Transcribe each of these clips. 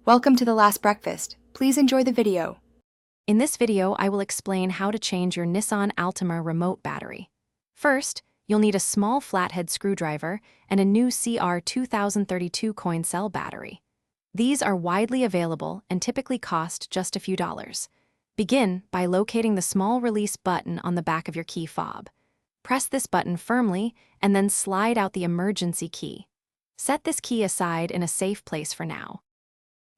Welcome to The Last Breakfast. Please enjoy the video. In this video, I will explain how to change your Nissan Altima remote battery. First, you'll need a small flathead screwdriver and a new CR2032 coin cell battery. These are widely available and typically cost just a few dollars. Begin by locating the small release button on the back of your key fob. Press this button firmly and then slide out the emergency key. Set this key aside in a safe place for now.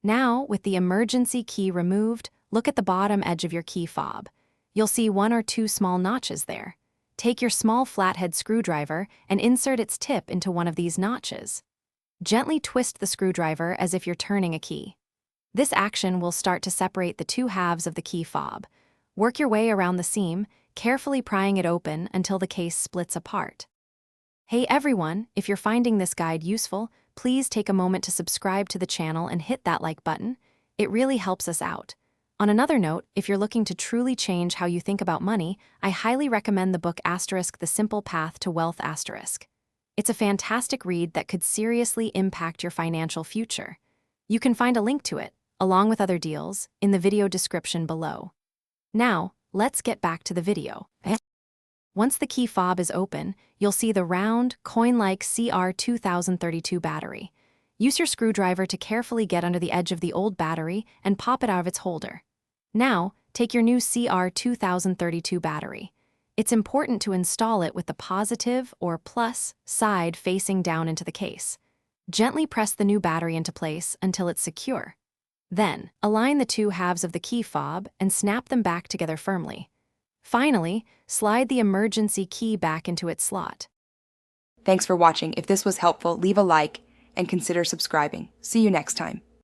Now, with the emergency key removed, look at the bottom edge of your key fob. You'll see one or two small notches there. Take your small flathead screwdriver and insert its tip into one of these notches. Gently twist the screwdriver as if you're turning a key. This action will start to separate the two halves of the key fob. Work your way around the seam, carefully prying it open until the case splits apart. Hey everyone, if you're finding this guide useful, please take a moment to subscribe to the channel and hit that like button. It really helps us out. On another note, if you're looking to truly change how you think about money, I highly recommend the book The Simple Path to Wealth. It's a fantastic read that could seriously impact your financial future. You can find a link to it, along with other deals, in the video description below. Now, let's get back to the video. Once the key fob is open, you'll see the round, coin-like CR2032 battery. Use your screwdriver to carefully get under the edge of the old battery and pop it out of its holder. Now, take your new CR2032 battery. It's important to install it with the positive or plus side facing down into the case. Gently press the new battery into place until it's secure. Then, align the two halves of the key fob and snap them back together firmly. Finally, slide the emergency key back into its slot. Thanks for watching. If this was helpful, leave a like and consider subscribing. See you next time.